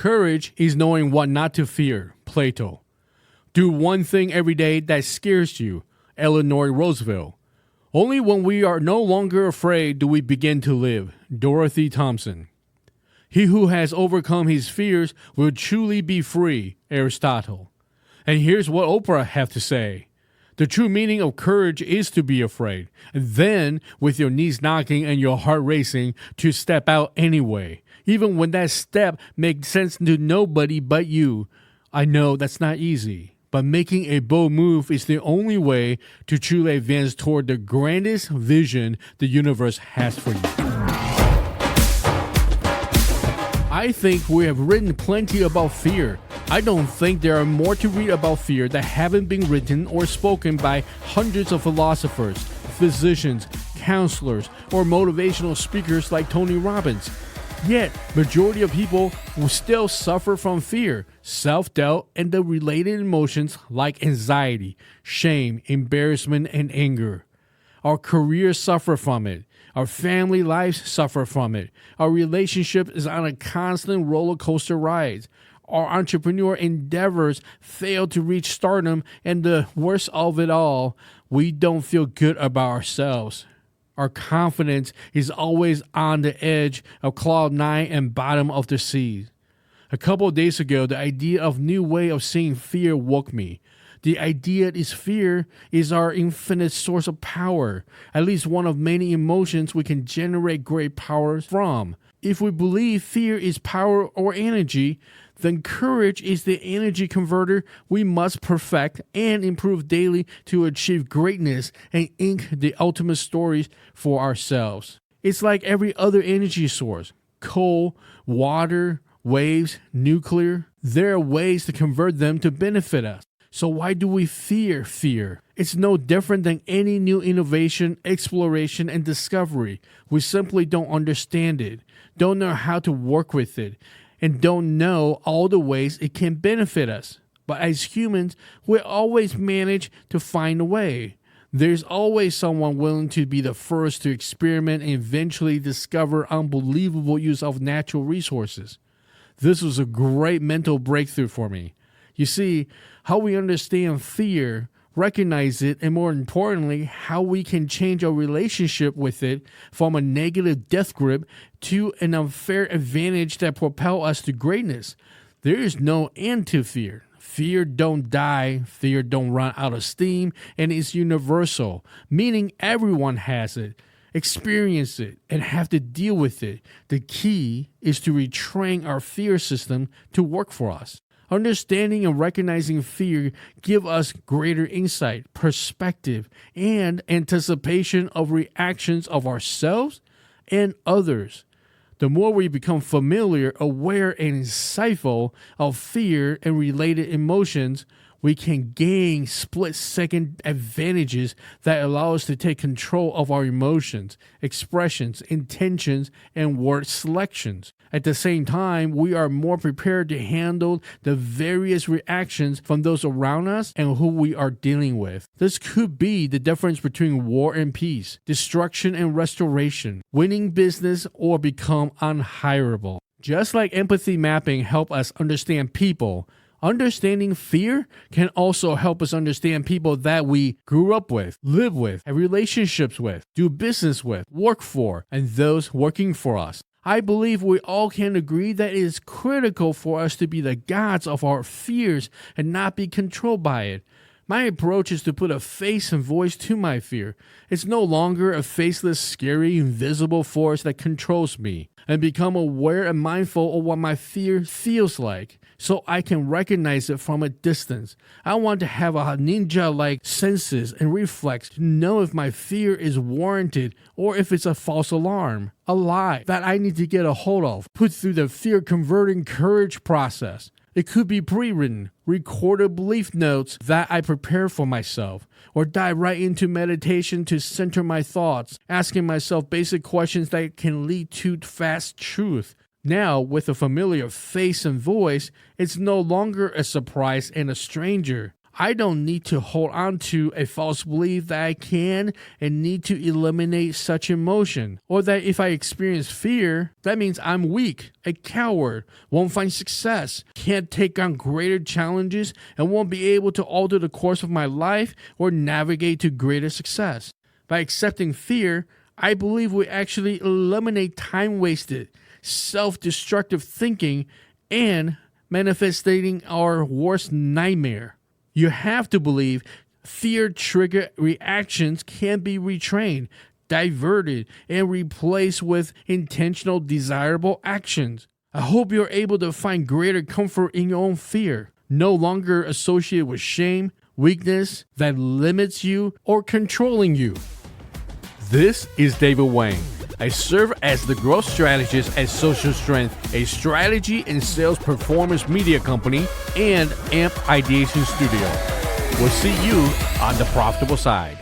Courage is knowing what not to fear, Plato. Do one thing every day that scares you, Eleanor Roosevelt. Only when we are no longer afraid do we begin to live, Dorothy Thompson. He who has overcome his fears will truly be free, Aristotle. And here's what Oprah have to say. The true meaning of courage is to be afraid, and then, with your knees knocking and your heart racing, to step out anyway, even when that step makes sense to nobody but you. I know that's not easy, but making a bold move is the only way to truly advance toward the grandest vision the universe has for you. I think we have written plenty about fear. I don't think there are more to read about fear that haven't been written or spoken by hundreds of philosophers, physicians, counselors, or motivational speakers like Tony Robbins. Yet, majority of people will still suffer from fear, self-doubt, and the related emotions like anxiety, shame, embarrassment, and anger. Our careers suffer from it. Our family lives suffer from it. Our relationship is on a constant roller coaster ride. Our entrepreneur endeavors fail to reach stardom, and the worst of it all, we don't feel good about ourselves. Our confidence is always on the edge of cloud 9 and bottom of the sea. A couple of days ago, the idea of new way of seeing fear woke me. The idea is fear is our infinite source of power, at least one of many emotions we can generate great powers from. If we believe fear is power or energy, then courage is the energy converter we must perfect and improve daily to achieve greatness and ink the ultimate stories for ourselves. It's like every other energy source, coal, water, waves, nuclear. There are ways to convert them to benefit us. So why do we fear fear? It's no different than any new innovation, exploration, and discovery. We simply don't understand it, don't know how to work with it, and don't know all the ways it can benefit us. But as humans, we always manage to find a way. There's always someone willing to be the first to experiment and eventually discover unbelievable use of natural resources. This was a great mental breakthrough for me. You see, how we understand fear, recognize it, and more importantly, how we can change our relationship with it from a negative death grip to an unfair advantage that propel us to greatness. There is no end to fear. Fear don't die, fear don't run out of steam, and it's universal, meaning everyone has it, experience it, and have to deal with it. The key is to retrain our fear system to work for us. Understanding and recognizing fear give us greater insight, perspective, and anticipation of reactions of ourselves and others. The more we become familiar, aware, and insightful of fear and related emotions, we can gain split-second advantages that allow us to take control of our emotions, expressions, intentions, and word selections. At the same time, we are more prepared to handle the various reactions from those around us and who we are dealing with. This could be the difference between war and peace, destruction and restoration, winning business or become unhireable. Just like empathy mapping helps us understand people, understanding fear can also help us understand people that we grew up with, live with, have relationships with, do business with, work for, and those working for us. I believe we all can agree that it is critical for us to be the gods of our fears and not be controlled by it. My approach is to put a face and voice to my fear. It's no longer a faceless, scary, invisible force that controls me, and become aware and mindful of what my fear feels like, so I can recognize it from a distance. I want to have a ninja-like senses and reflex to know if my fear is warranted or if it's a false alarm, a lie that I need to get a hold of, put through the fear-converting courage process. It could be pre-written, recorded belief notes that I prepare for myself, or dive right into meditation to center my thoughts, asking myself basic questions that can lead to fast truth. Now, with a familiar face and voice, it's no longer a surprise and a stranger. I don't need to hold on to a false belief that I can and need to eliminate such emotion, or that if I experience fear, that means I'm weak, a coward, won't find success, can't take on greater challenges, and won't be able to alter the course of my life or navigate to greater success. By accepting fear, I believe we actually eliminate time wasted, self-destructive thinking, and manifesting our worst nightmare. You have to believe fear-triggered reactions can be retrained, diverted, and replaced with intentional, desirable actions. I hope you're able to find greater comfort in your own fear, no longer associated with shame, weakness that limits you or controlling you. This is David Wang. I serve as the growth strategist at Social Strength, a strategy and sales performance media company, and AMP Ideation Studio. We'll see you on the profitable side.